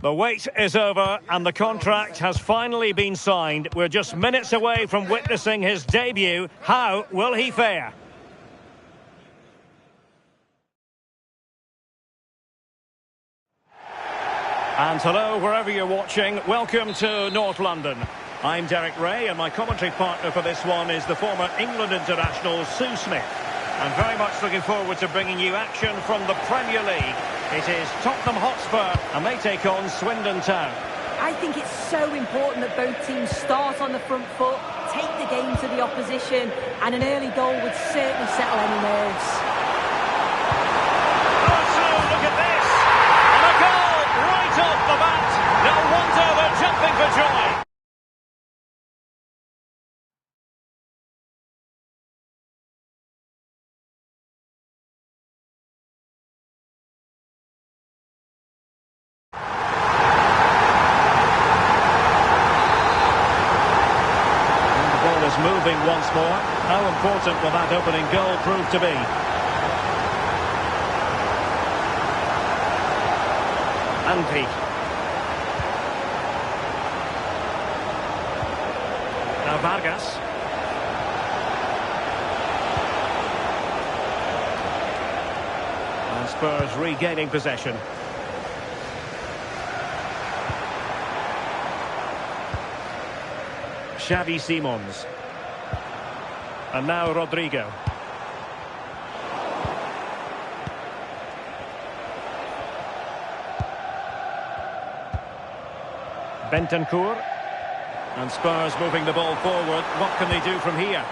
The wait is over and the contract has finally been signed. We're just minutes away from witnessing his debut. How will he fare? And hello, wherever you're watching, welcome to North London. I'm Derek Ray, and my commentary partner for this one is the former England international Sue Smith. I'm very much looking forward to bringing you action from the Premier League. It is Tottenham Hotspur, and they take on Swindon Town. I think it's so important that both teams start on the front foot, take the game to the opposition, and an early goal would certainly settle any nerves. Oh, Sue, look at this! And a goal right off the bat! No wonder they're jumping for joy! Moving once more. How important will that opening goal prove to be? Andy. Now Vargas. And Spurs regaining possession. Xavi Simons. And now Rodrigo. Bentancur. And Spurs moving the ball forward. What can they do from here?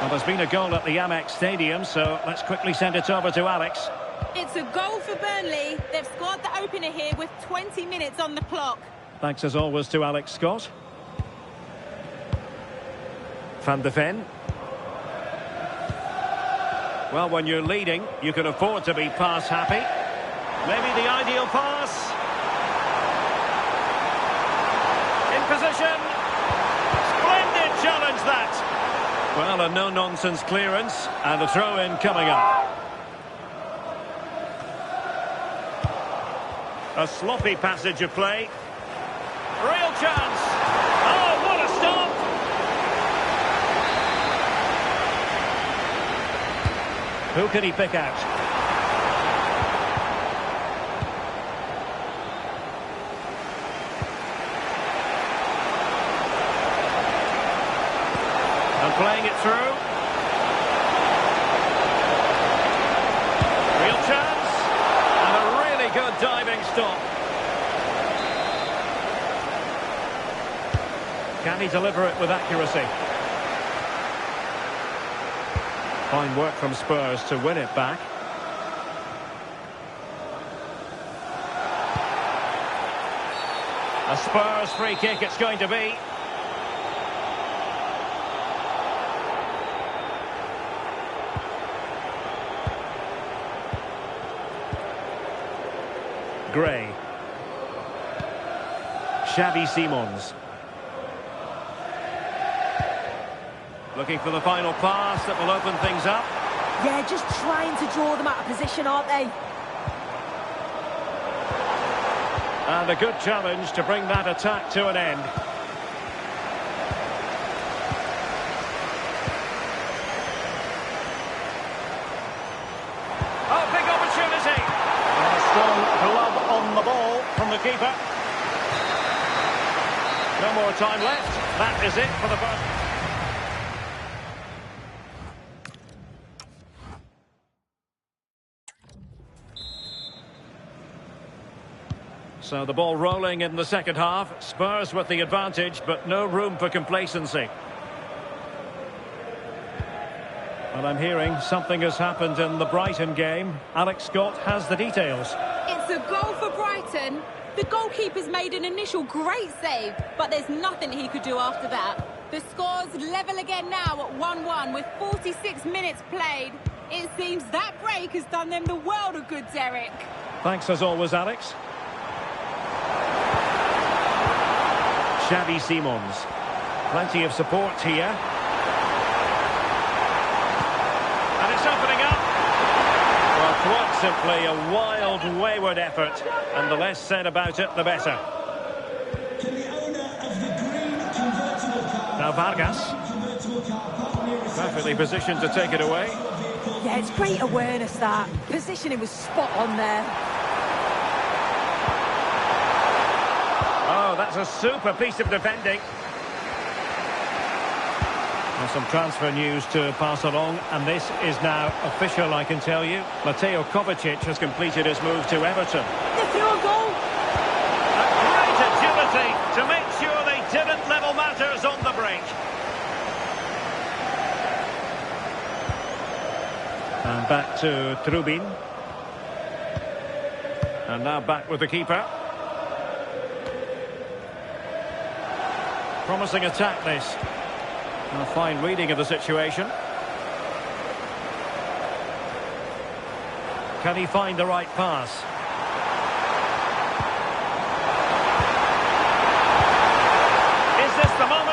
Well, there's been a goal at the Amex Stadium, so let's quickly send it over to Alex. It's a goal for Burnley. They've scored the opener here with 20 minutes on the clock. Thanks as always to Alex Scott. Van de Ven. Well, when you're leading, you can afford to be pass happy. Maybe the ideal pass. In position. Splendid challenge that. Well, a no-nonsense clearance and a throw-in coming up. A sloppy passage of play. Real chance. Oh, what a stop! Who can he pick out? And playing it through. Real chance. And a really good diving stop. Can he deliver it with accuracy? Fine work from Spurs to win it back. A Spurs free kick it's going to be. Gray. Xavi Simons. Looking for the final pass that will open things up. Yeah, just trying to draw them out of position, aren't they? And a good challenge to bring that attack to an end. Oh, big opportunity. And a strong glove on the ball from the keeper. No more time left. That is it for the first. So the ball rolling in the second half. Spurs with the advantage, but no room for complacency. Well, I'm hearing something has happened in the Brighton game. Alex Scott has the details. It's a goal for Brighton. The goalkeeper's made an initial great save, but there's nothing he could do after that. The score's level again now at 1-1 with 46 minutes played. It seems that break has done them the world of good, Derek. Thanks as always, Alex. Xavi Simons. Plenty of support here. opening up. Well, quite simply a wild, wayward effort, and the less said about it, the better. Can the owner of the green convertible car... Now Vargas. Perfectly positioned to take it away. Yeah, it's great awareness, that. Positioning was spot on there. Oh, that's a super piece of defending. And some transfer news to pass along, and this is now official, I can tell you. Mateo Kovacic has completed his move to Everton. They're through a goal. A great agility to make sure they didn't level matters on the break. And back to Trubin. And now back with the keeper. Promising attack, this. A fine reading of the situation. Can he find the right pass? Is this the moment?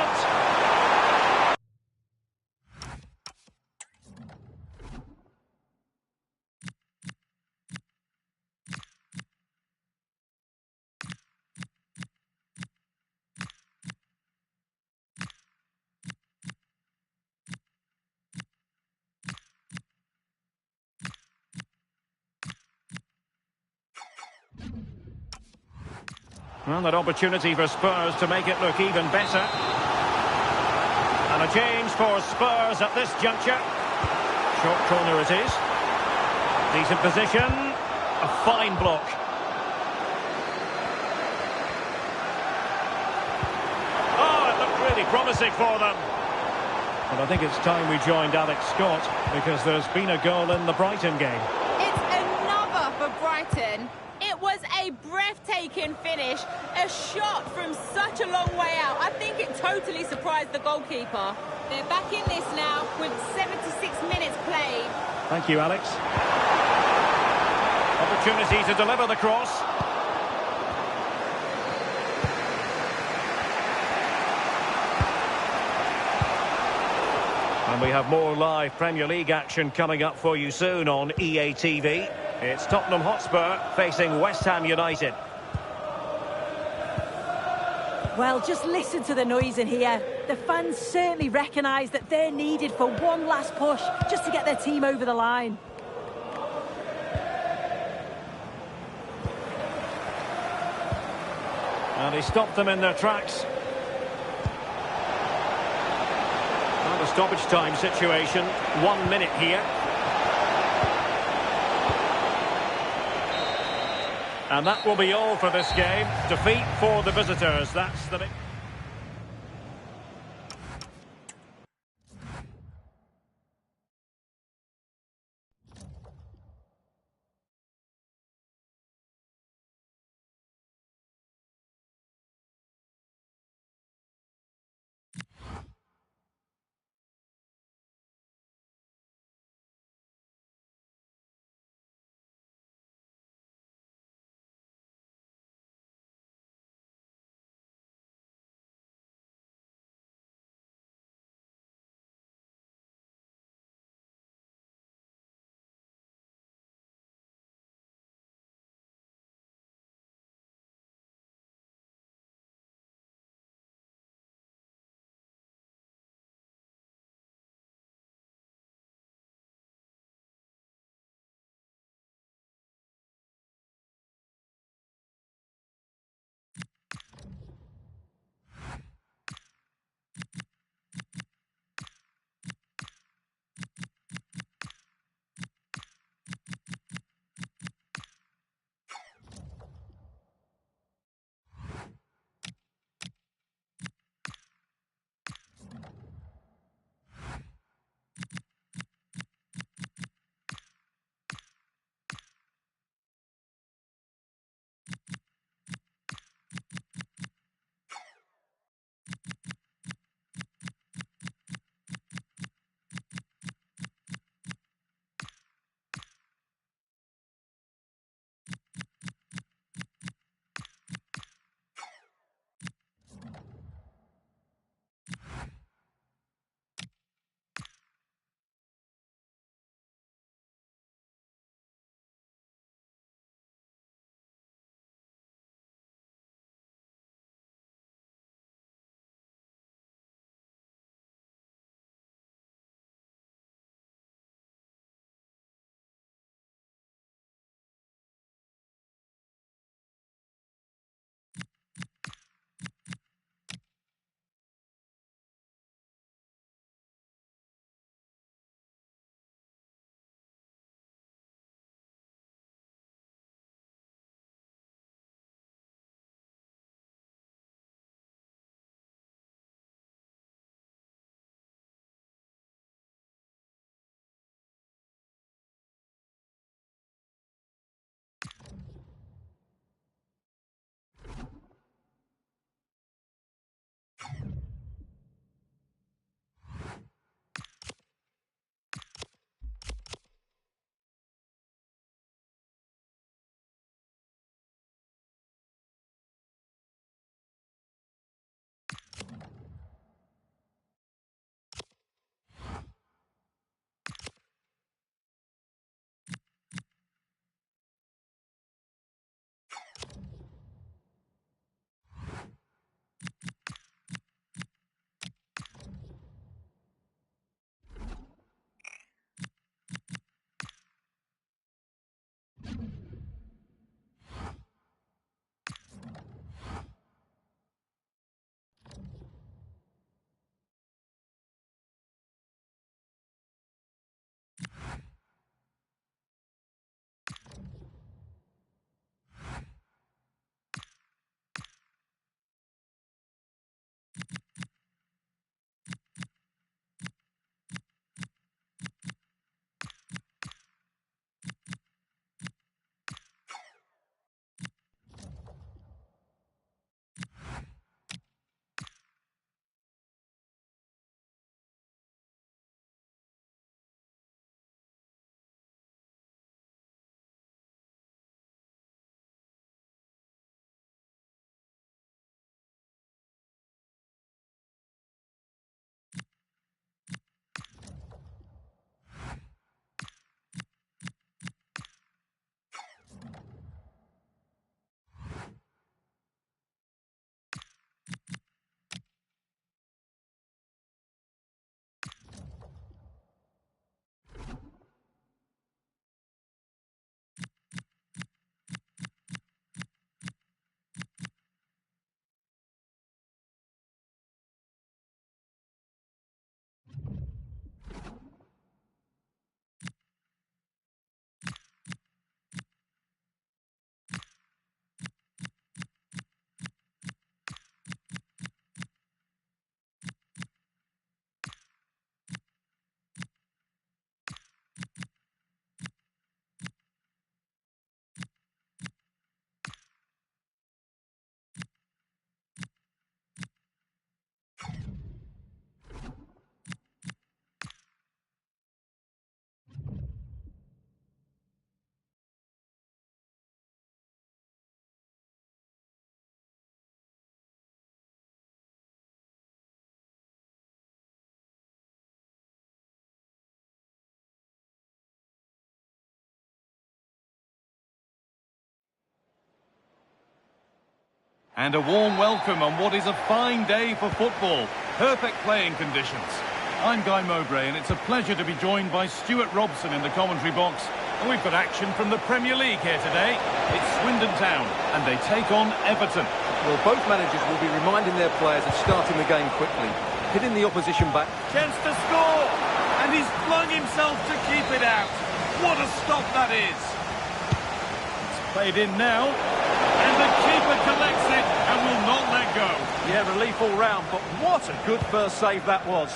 Well, that opportunity for Spurs to make it look even better. And a change for Spurs at this juncture. Short corner it is. Decent position. A fine block. Oh, it looked really promising for them. But I think it's time we joined Alex Scott, because there's been a goal in the Brighton game. It's another for Brighton. It was a breathtaking finish, a shot from such a long way out. I think it totally surprised the goalkeeper. They're back in this now with 76 minutes played. Thank you, Alex. Opportunity to deliver the cross. And we have more live Premier League action coming up for you soon on EA TV. It's Tottenham Hotspur facing West Ham United. Well, just listen to the noise in here. The fans certainly recognise that they're needed for one last push just to get their team over the line. And he stopped them in their tracks. Well, the stoppage time situation, 1 minute here. And that will be all for this game. Defeat for the visitors. That's the big... And a warm welcome on what is a fine day for football. Perfect playing conditions. I'm Guy Mowbray, and it's a pleasure to be joined by Stuart Robson in the commentary box. And we've got action from the Premier League here today. It's Swindon Town, and they take on Everton. Well, both managers will be reminding their players of starting the game quickly, hitting the opposition back. Chance to score, and he's flung himself to keep it out. What a stop that is. It's played in now, and the keeper collects it and will not let go. Yeah, relief all round, but what a good first save that was.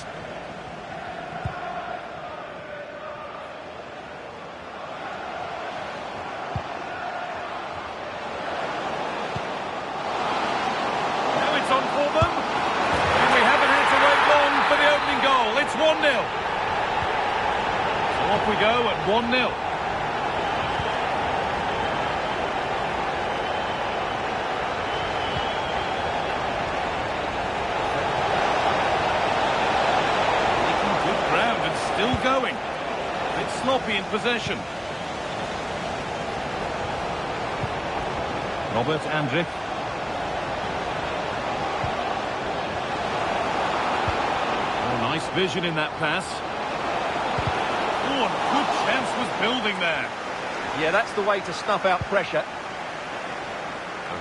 On for them, and we haven't had to wait long for the opening goal. It's 1-0. So off we go at 1-0. Making good ground and still going. A bit sloppy in possession. Robert Andrich. Nice vision in that pass. Oh, a good chance was building there. Yeah, that's the way to snuff out pressure.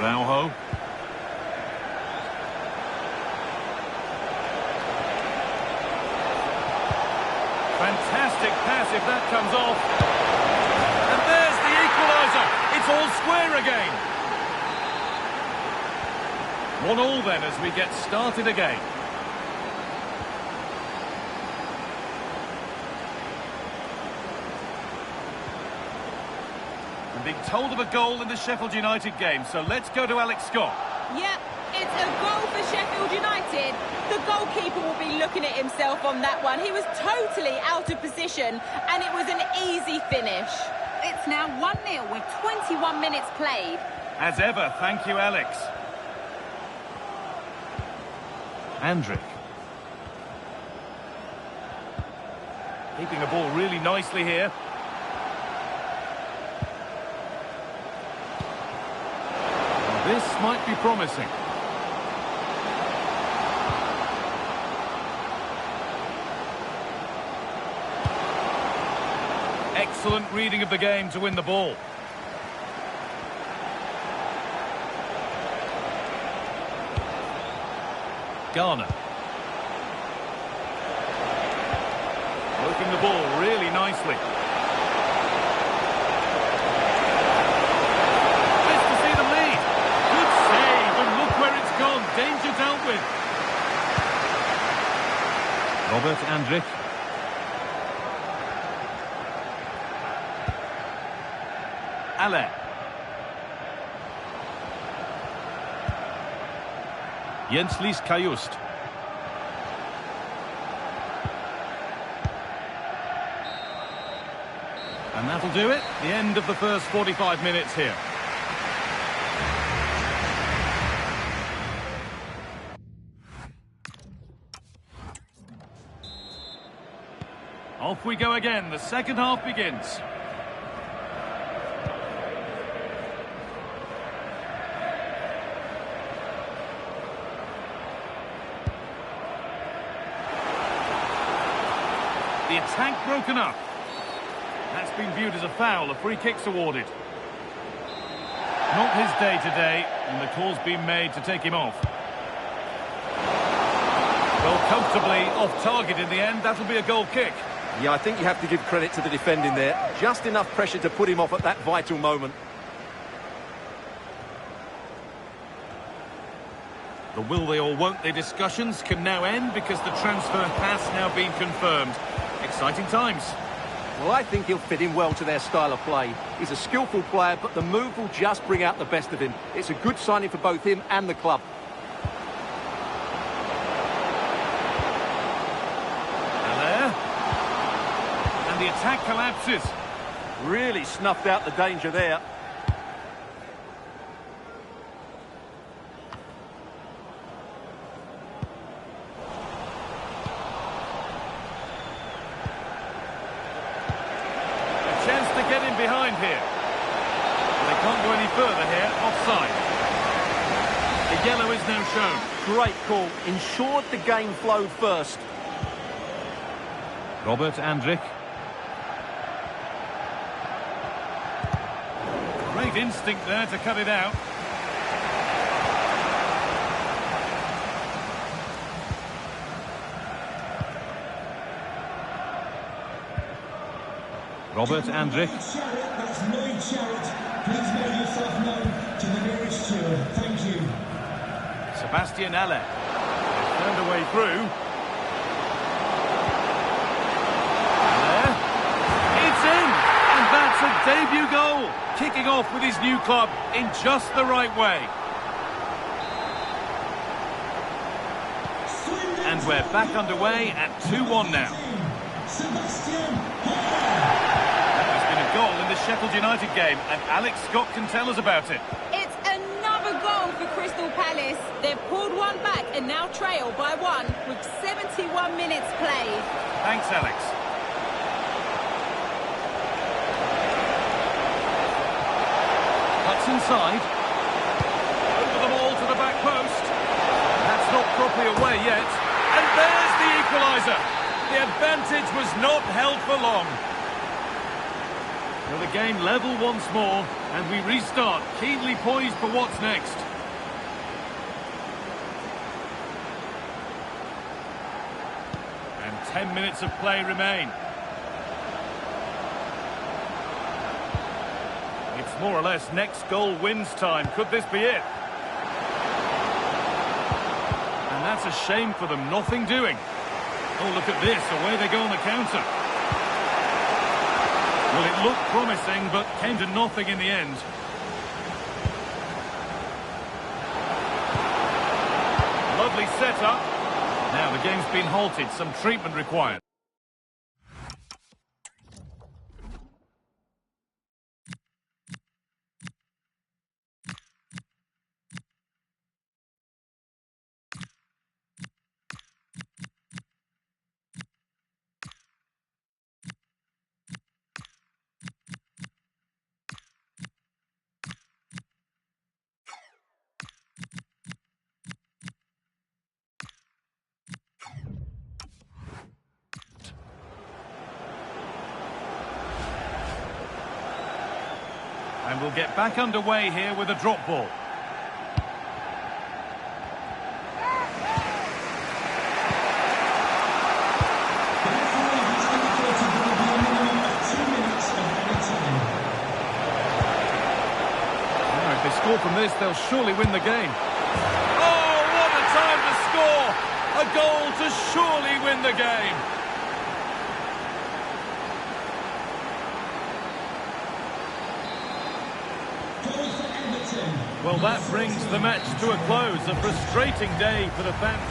Araujo. Fantastic pass if that comes off. And there's the equaliser. It's all square again. 1-1 then as we get started again. Being told of a goal in the Sheffield United game, so let's go to Alex Scott. Yep, it's a goal for Sheffield United. The goalkeeper will be looking at himself on that one. He was totally out of position, and it was an easy finish. It's now 1-0 with 21 minutes played. As ever, thank you, Alex. Andrich. Keeping the ball really nicely here. This might be promising. Excellent reading of the game to win the ball. Garner. Working the ball really nicely. Danger dealt with. Robert Andrich. Allaire. Jens Kajust. And that'll do it. The end of the first 45 minutes here. Off we go again. The second half begins. The attack broken up. That's been viewed as a foul. A free kick's awarded. Not his day today, and the call's been made to take him off. Well, comfortably off target in the end. That'll be a goal kick. Yeah, I think you have to give credit to the defending there. Just enough pressure to put him off at that vital moment. The will they or won't they discussions can now end because the transfer has now been confirmed. Exciting times. Well, I think he'll fit in well to their style of play. He's a skillful player, but the move will just bring out the best of him. It's a good signing for both him and the club. The attack collapses. Really snuffed out the danger there. A chance to get in behind here. They can't go any further here. Offside. A yellow is now shown. Great call. Ensured the game flowed first. Robert Andrich. Great instinct there to cut it out. Robert Andrich. That's Lloyd Sharrett. Please make yourself known to the nearest steward. Thank you. Sebastian Haller. Found a way through. There. It's in! And that's a debut goal. Kicking off with his new club in just the right way. And we're back underway at 2-1 now. That has been a goal in the Sheffield United game, and Alex Scott can tell us about it. It's another goal for Crystal Palace. They've pulled one back and now trail by 1 with 71 minutes played. Thanks, Alex. Cuts inside. Over the ball to the back post. That's not properly away yet. And there's the equaliser. The advantage was not held for long. Well, the game level once more, and we restart, keenly poised for what's next. And 10 minutes of play remain. It's more or less next goal wins time. Could this be it? And that's a shame for them, nothing doing. Oh, look at this, away they go on the counter. Well, it looked promising, but came to nothing in the end. Lovely setup. Now the game's been halted, some treatment required. And we'll get back underway here with a drop ball. Now, if they score from this, they'll surely win the game. Oh, what a time to score! A goal to surely win the game. Well, that brings the match to a close. A frustrating day for the fans.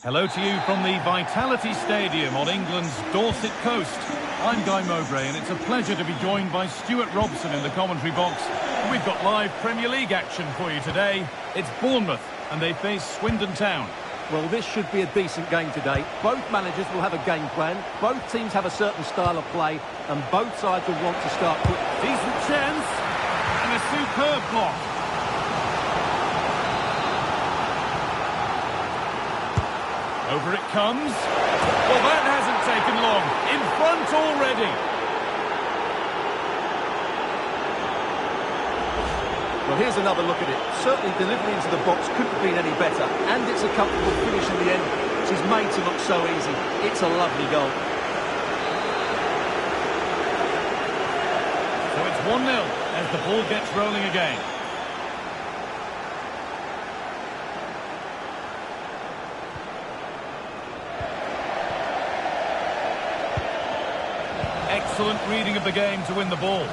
Hello to you from the Vitality Stadium on England's Dorset coast. I'm Guy Mowbray, and it's a pleasure to be joined by Stuart Robson in the commentary box. We've got live Premier League action for you today. It's Bournemouth, and they face Swindon Town. Well, this should be a decent game today. Both managers will have a game plan. Both teams have a certain style of play, and both sides will want to start quick. Decent chance, and a superb block. Over it comes. Well, that hasn't taken long. In front already. Well, here's another look at it. Certainly delivery into the box couldn't have been any better. And it's a comfortable finish in the end, which is made to look so easy. It's a lovely goal. So it's 1-0 as the ball gets rolling again. Excellent reading of the game to win the ball.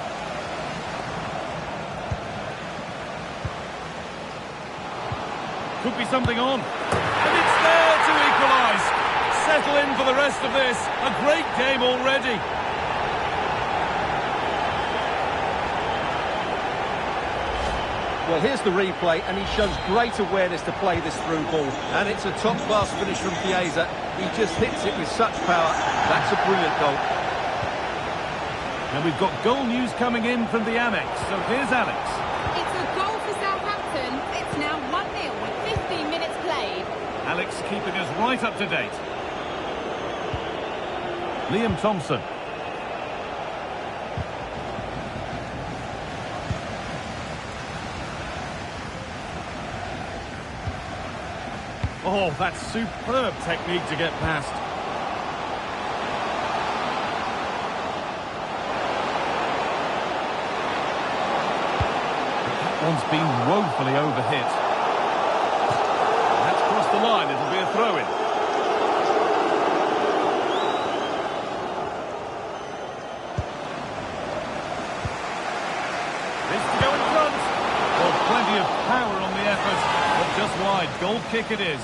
Could be something on. And it's there to equalise. Settle in for the rest of this. A great game already. Well, here's the replay, and he shows great awareness to play this through ball. And it's a top-class finish from Chiesa. He just hits it with such power. That's a brilliant goal. And we've got goal news coming in from the Amex. So here's Alex. It's a goal for Southampton. It's now 1-0 with 15 minutes played. Alex keeping us right up to date. Liam Thompson. Oh, that's superb technique to get past. One's been woefully overhit. That's crossed the line. It'll be a throw-in. This to go in front. Well, plenty of power on the effort, but just wide. Goal kick it is.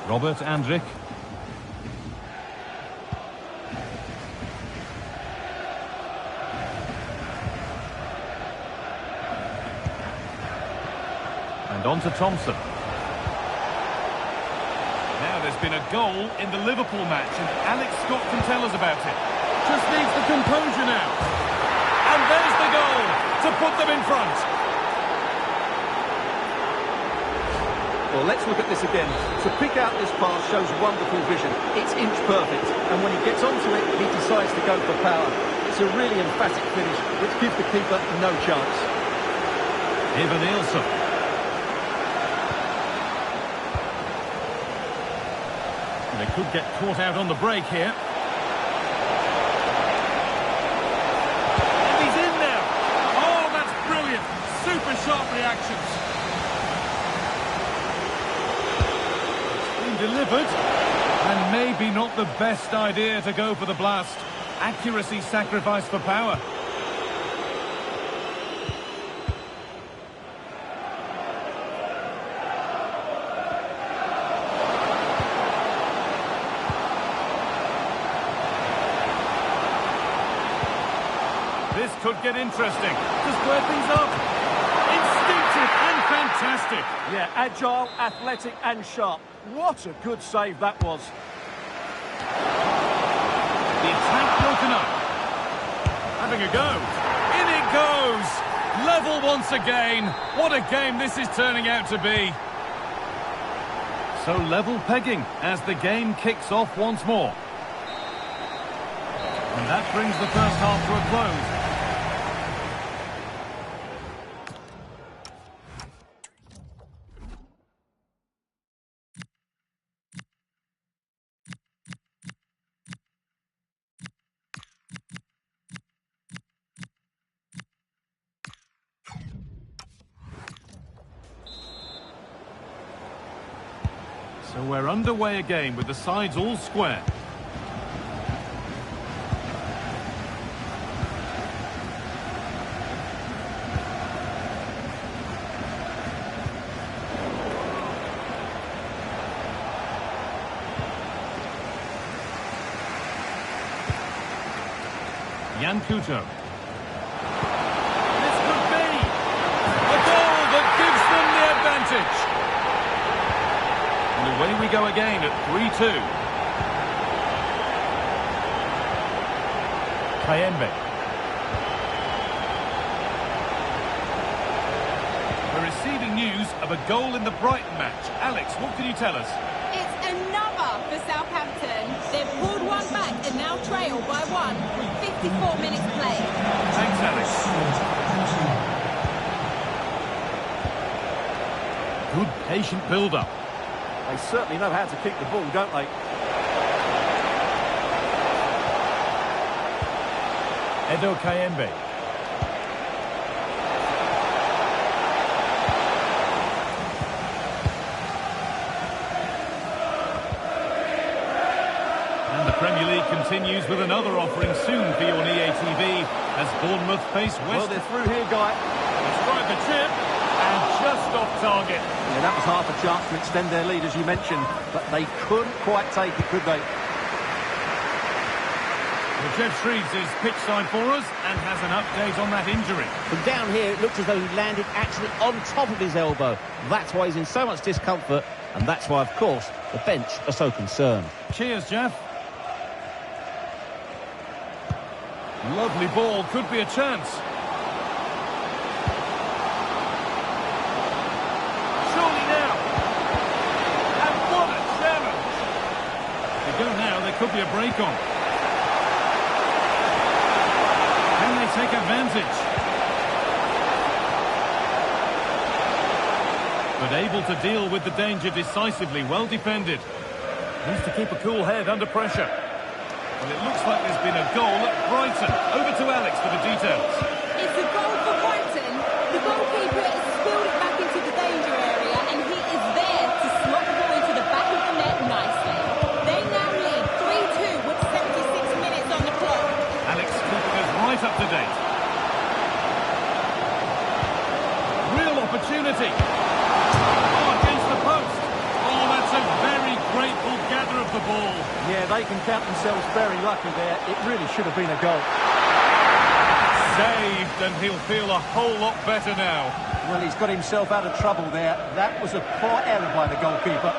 Robert Andrik. And on to Thompson. Now there's been a goal in the Liverpool match, and Alex Scott can tell us about it. Just needs the composure now. And there's the goal to put them in front. Well, let's look at this again. To pick out this pass shows wonderful vision. It's inch perfect, and when he gets onto it, he decides to go for power. It's a really emphatic finish, which gives the keeper no chance. Ivan Nielsen. They could get caught out on the break here. And he's in now. Oh, that's brilliant. Super sharp reactions. Delivered, and maybe not the best idea to go for the blast. Accuracy sacrificed for power. This could get interesting to square things up. Instinctive and fantastic. Yeah, agile, athletic and sharp. What a good save that was. The attack broken up. Having a go. In it goes. Level once again. What a game this is turning out to be. So level pegging as the game kicks off once more. And that brings the first half to a close. So we're underway again with the sides all square. Couto. This could be a goal that gives them the advantage. And away we go again at 3-2. Kayembe. We're receiving news of a goal in the Brighton match. Alex, what can you tell us? It's another for Southampton. They've pulled one back and now trail by one with 54 minutes played. Thanks, Alex. Good patient build-up. They certainly know how to kick the ball, don't they? Edo Kayembe. And the Premier League continues with another offering soon for you on EA TV as Bournemouth face West. Well, they're through here, Guy. Let's try the chip. And just off target. Yeah, that was half a chance to extend their lead, as you mentioned, but they couldn't quite take it, could they? Well, Jeff Shreves is pitch side for us and has an update on that injury. From down here, it looks as though he landed actually on top of his elbow. That's why he's in so much discomfort, and that's why, of course, the bench are so concerned. Cheers, Jeff. Lovely ball, could be a chance. Surely now. And what a challenge. If they go now, there could be a break on. Can they take advantage? But able to deal with the danger decisively, well defended. Needs to keep a cool head under pressure. Well, it looks like there's been a goal at Brighton. Over to Alex for the details. It's a goal for Brighton. The goalkeeper has spilled it back into the danger area and he is there to slot the ball into the back of the net nicely. They now lead 3-2 with 76 minutes on the clock. Alex keeping us right up to date. Real opportunity. Oh, against the post. Oh, that's a very grateful gather of the ball. Yeah, they can count themselves very lucky there. It really should have been a goal. Saved, and he'll feel a whole lot better now. Well, he's got himself out of trouble there. That was a poor error by the goalkeeper.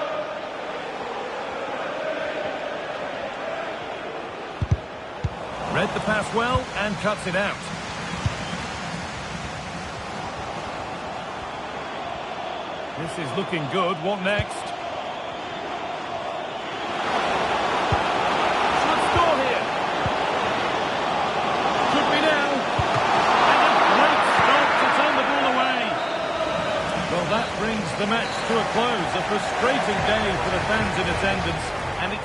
Read the pass well and cuts it out. This is looking good. What next? Should score here. Could be now. And a great start to turn the ball away. Well, that brings the match to a close. A frustrating day for the fans in attendance. And it's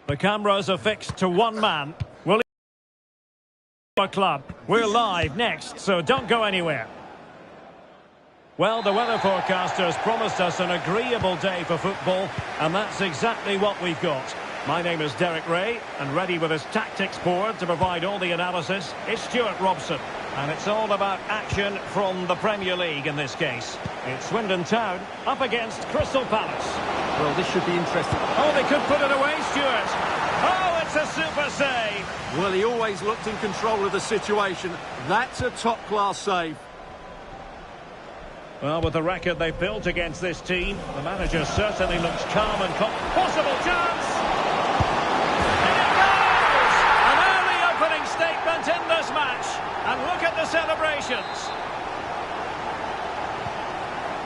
The cameras are fixed to one man. Will he club? We're live next, so don't go anywhere. Well, the weather forecasters promised us an agreeable day for football, and that's exactly what we've got. My name is Derek Ray, and ready with his tactics board to provide all the analysis is Stuart Robson. And it's all about action from the Premier League in this case. It's Swindon Town up against Crystal Palace. Well, this should be interesting. Oh, they could put it away, Stuart. Oh, it's a super save. Well, he always looked in control of the situation. That's a top-class save. Well, with the record they've built against this team, the manager certainly looks calm and possible chance. And it goes! An early opening statement in this match. And look at the celebrations.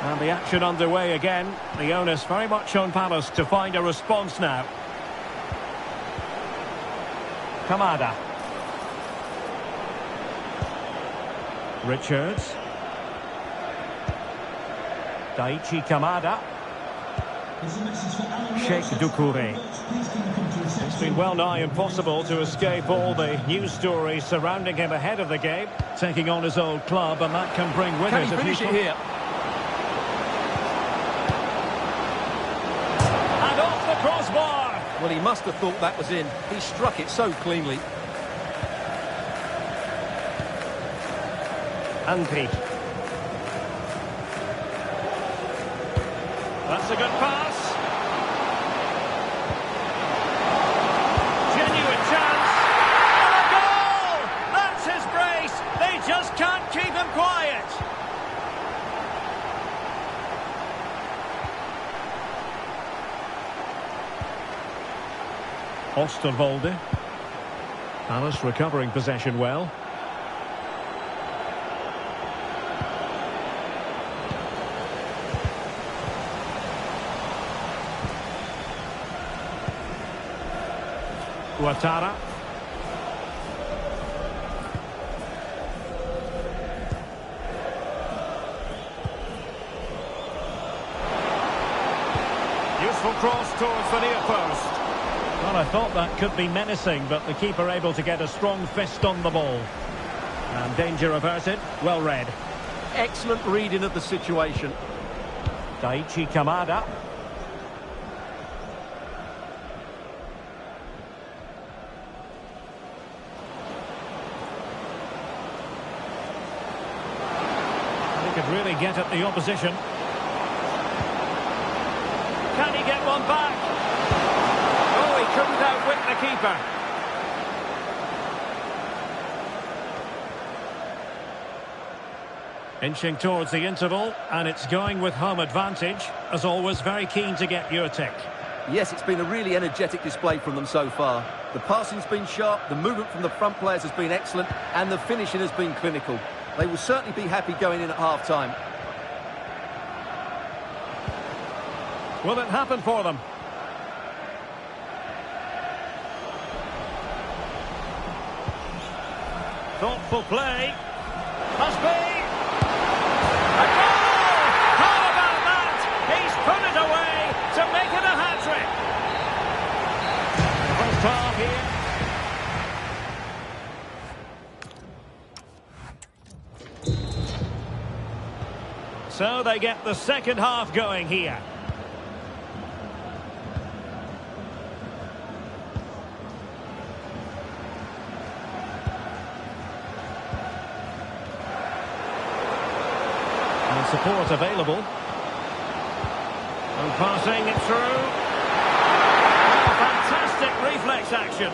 And the action underway again. The onus very much on Palace to find a response now. Kamada. Richards. Daichi Kamada. Sheikh Doucouré. It's been well nigh impossible to escape all the news stories surrounding him ahead of the game, taking on his old club, and that can bring with it a finish it here? And off the crossbar. Well, he must have thought that was in. He struck it so cleanly. Angry. That's a good pass. Genuine chance. And a goal! That's his brace. They just can't keep him quiet. Osterwolde. Palace recovering possession well. Ouattara. Useful cross towards the near post. Well, I thought that could be menacing, but the keeper able to get a strong fist on the ball. And danger averted. Well read. Excellent reading of the situation. Daichi Kamada. Really get at the opposition. Can he get one back? Oh, he couldn't outwit the keeper. Inching towards the interval, and it's going with home advantage. As always, very keen to get your take. Yes, it's been a really energetic display from them so far. The passing's been sharp, the movement from the front players has been excellent, and the finishing has been clinical. They will certainly be happy going in at half-time. Will it happen for them? Thoughtful play. Must be. A goal! How about that? He's put it away to make it a hat-trick. First half here. So they get the second half going here. And support available. And passing it through. Oh, fantastic reflex action.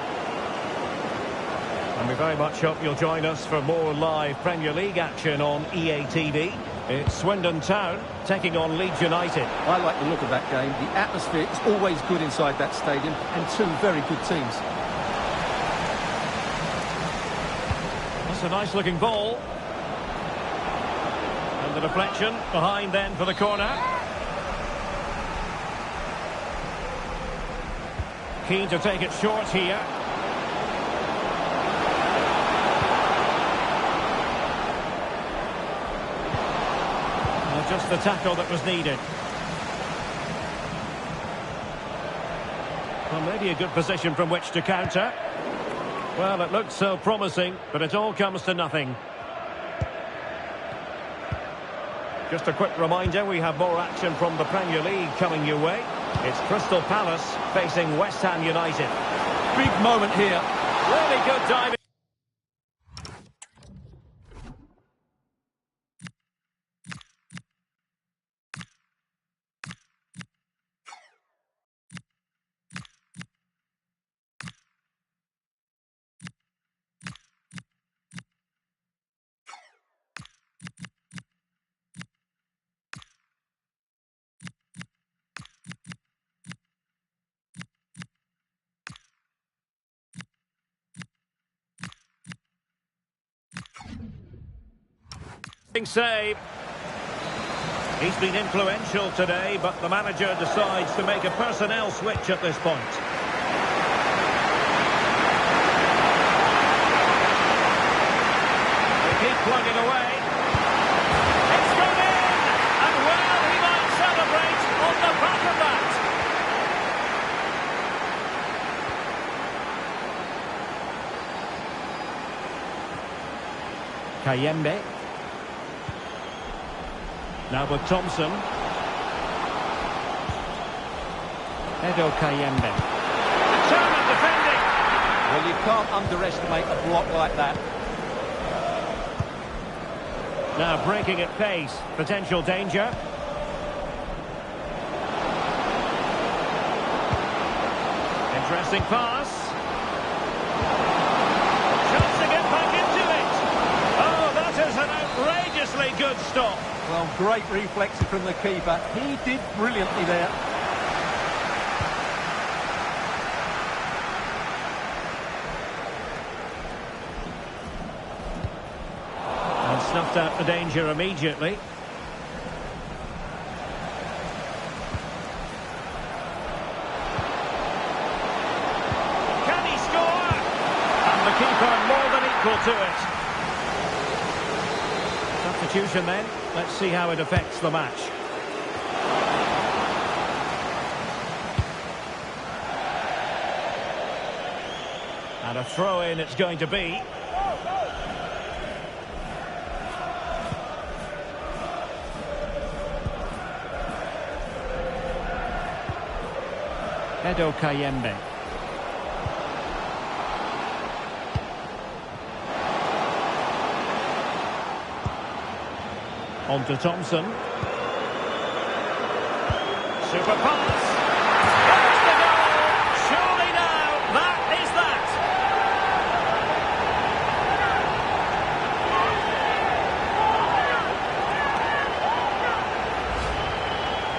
And we very much hope you'll join us for more live Premier League action on EA TV. It's Swindon Town taking on Leeds United. I like the look of that game. The atmosphere is always good inside that stadium, and two very good teams. That's a nice looking ball. And the deflection behind then for the corner. Keen to take it short here. Just the tackle that was needed. Well, maybe a good position from which to counter. Well, it looks so promising, but it all comes to nothing. Just a quick reminder, we have more action from the Premier League coming your way. It's Crystal Palace facing West Ham United. Big moment here. Really good diving. Save. He's been influential today, but the manager decides to make a personnel switch at this point. They keep plugging away. It's gone in! And well, he might celebrate on the back of that. Kayembe. Now with Thompson. Edo Kayembe. Determined defending. Well, you can't underestimate a block like that. Now breaking at pace. Potential danger. Interesting pass. Chance to get back into it. Oh, that is an outrageously good stop. Well, great reflexes from the keeper. He did brilliantly there. And snuffed out the danger immediately. Can he score? And the keeper more than equal to it. Substitution then. Let's see how it affects the match. And a throw-in it's going to be. Edo Kayembe. On to Thompson. Super pass. There's the goal. Surely now, that is that.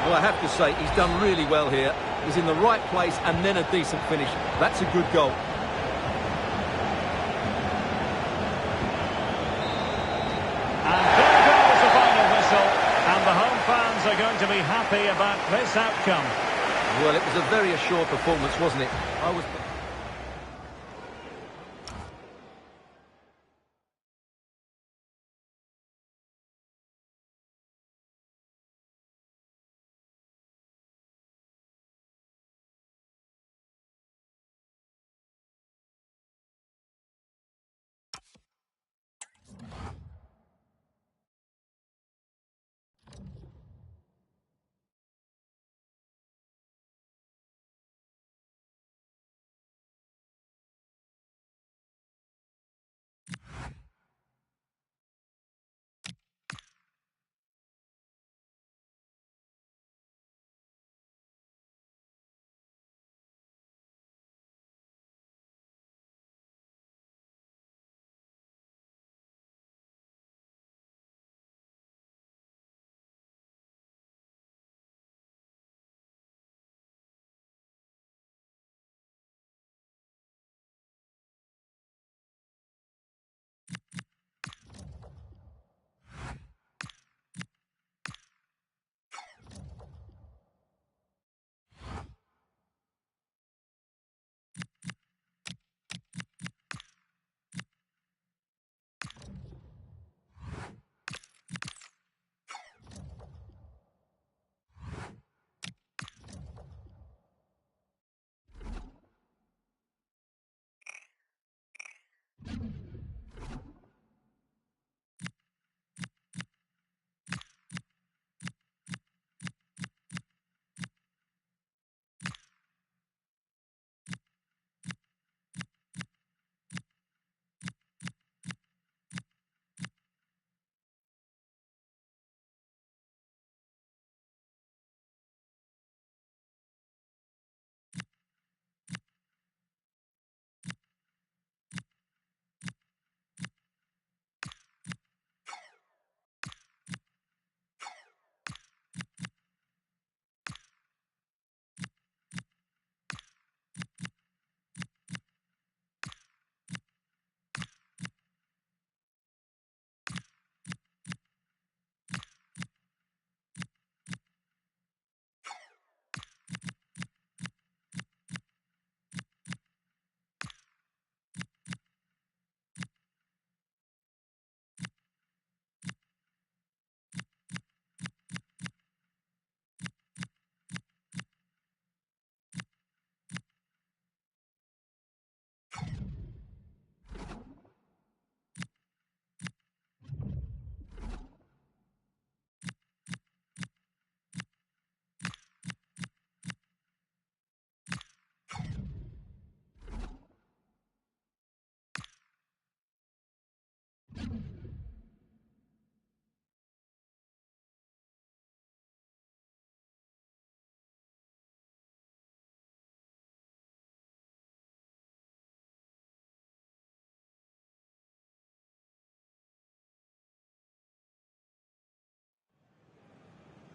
Well, I have to say, he's done really well here. He's in the right place and then a decent finish. That's a good goal. The home fans are going to be happy about this outcome. Well, it was a very assured performance, wasn't it? I was...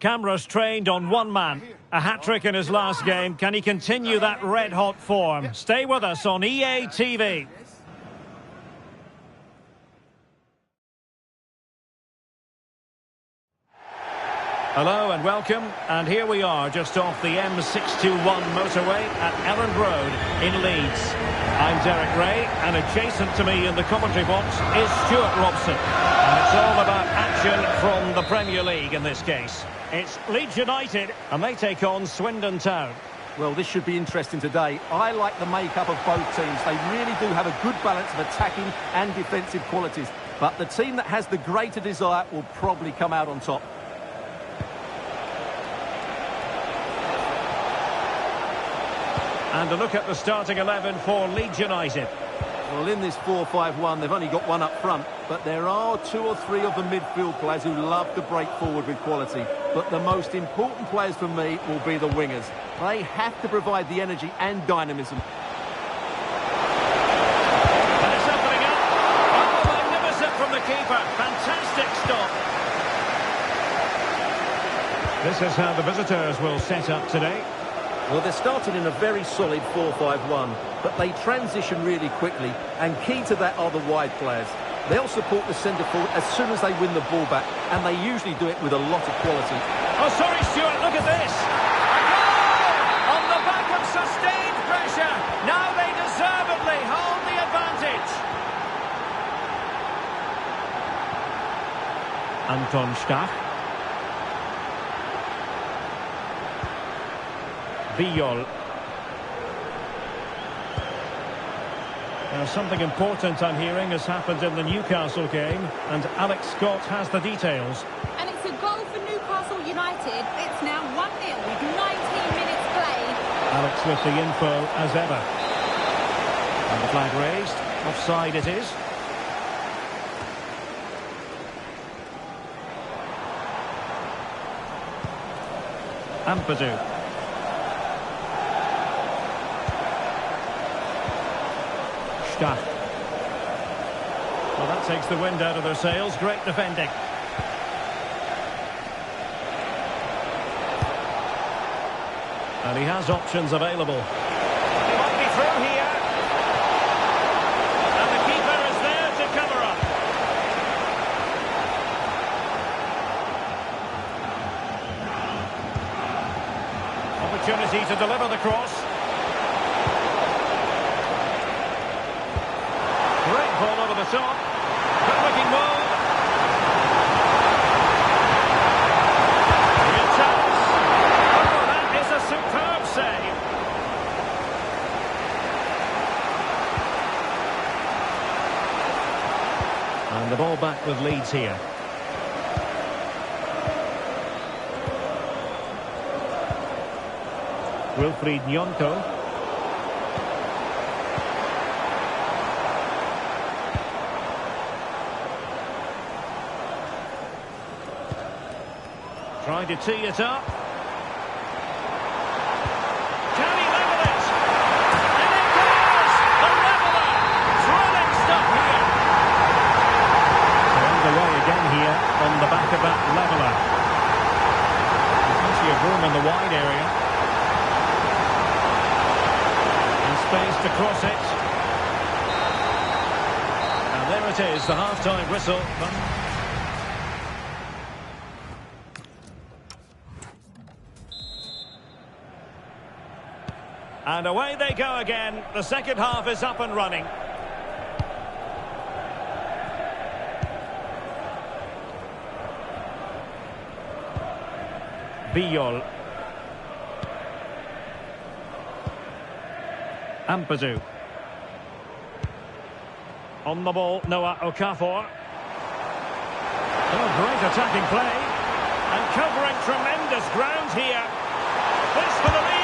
Cameras trained on one man. A hat-trick in his last game. Can he continue that red-hot form? Stay with us on EA TV. Hello and welcome, and here we are just off the M621 motorway at Elland Road in Leeds. I'm Derek Ray, and adjacent to me in the commentary box is Stuart Robson. And it's all about action from the Premier League in this case. It's Leeds United, and they take on Swindon Town. Well, this should be interesting today. I like the makeup of both teams. They really do have a good balance of attacking and defensive qualities. But the team that has the greater desire will probably come out on top. And a look at the starting 11 for Leeds United. Well, in this 4-5-1, they've only got one up front, but there are two or three of the midfield players who love to break forward with quality. But the most important players for me will be the wingers. They have to provide the energy and dynamism. And it's opening up. Oh, magnificent from the keeper. Fantastic stop. This is how the visitors will set up today. Well, they're starting in a very solid 4-5-1, but they transition really quickly, and key to that are the wide players. They'll support the centre forward as soon as they win the ball back, and they usually do it with a lot of quality. Oh, sorry, Stuart, look at this. A goal! On the back of sustained pressure. Now they deservedly hold the advantage. Anton Stach. Viol. Now, something important I'm hearing has happened in the Newcastle game, and Alex Scott has the details. And it's a goal for Newcastle United. It's now 1-0 with 19 minutes played. Alex with the info as ever. And the flag raised. Offside it is. Ampadu. Well, that takes the wind out of their sails. Great defending. And he has options available. He might be through here. And the keeper is there to cover up. Opportunity to deliver the cross. Great ball over the top. Good looking move. Real chance. Oh, that is a superb save. And the ball back with Leeds here. Wilfried Nyonko. Trying to tee it up. Can he level it? And it goes! The leveller! Thrilling stuff here. They're underway again here on the back of that leveller. There's plenty of room in the wide area. And space to cross it. And there it is, the half-time whistle. And away they go again. The second half is up and running. Viol. Ampadu. On the ball, Noah Okafor. Oh, great attacking play. And covering tremendous ground here. This for the lead.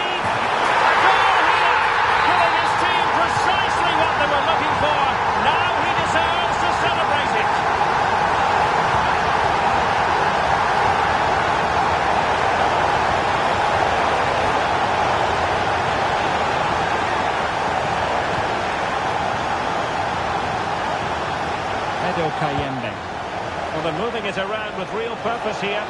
Precisely what they were looking for. Now he deserves to celebrate it. Edo Kayembe. Well, they're moving it around with real purpose here.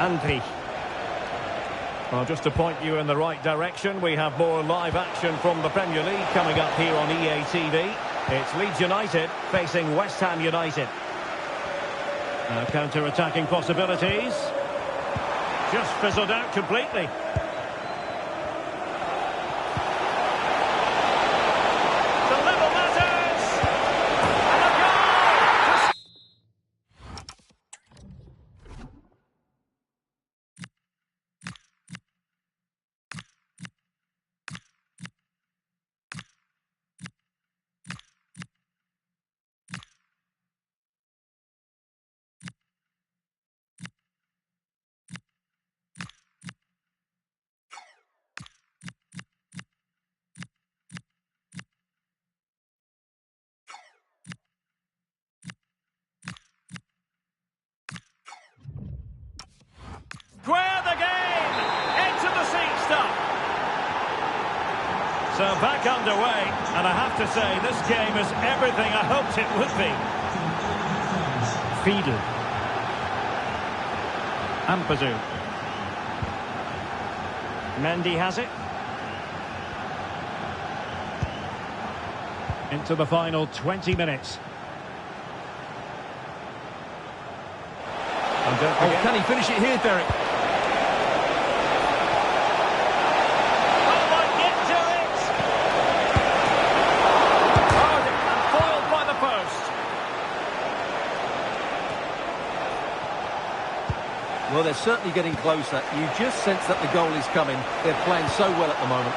Andri. Well, just to point you in the right direction, we have more live action from the Premier League coming up here on EA TV. It's Leeds United facing West Ham United. Now counter-attacking possibilities. Just fizzled out completely. The level matters! And a goal! Square the game! Into the seat stuff! So back underway, and I have to say, this game is everything I hoped it would be. Fiedel. Ampadu. Mendy has it. Into the final 20 minutes. And don't forget... Oh, can he finish it here, Derek? Well, they're certainly getting closer. You just sense that the goal is coming. They're playing so well at the moment.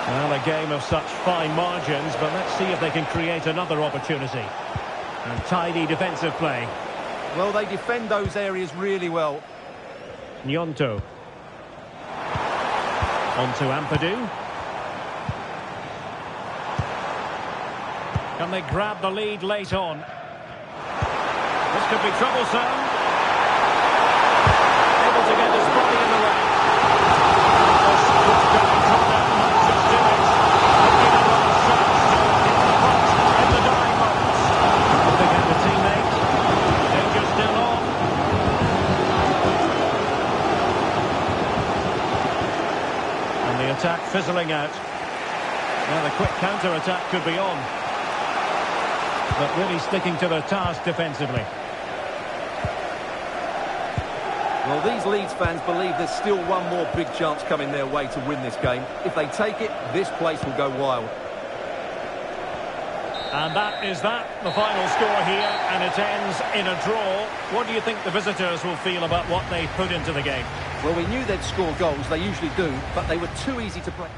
Well, a game of such fine margins, but let's see if they can create another opportunity. And tidy defensive play. Well, they defend those areas really well. Nyonto. On to Ampadu. Can they grab the lead late on? This could be troublesome. Able to get his body in the way. Just going corner, might just do it. Looking at the chance to hit the front in the dying moments. Looking at the teammate. Danger still on. And the attack fizzling out. Now the quick counter-attack could be on. But really sticking to their task defensively. Well, these Leeds fans believe there's still one more big chance coming their way to win this game. If they take it, this place will go wild. And that is that, the final score here, and it ends in a draw. What do you think the visitors will feel about what they put into the game? Well, we knew they'd score goals, they usually do, but they were too easy to play.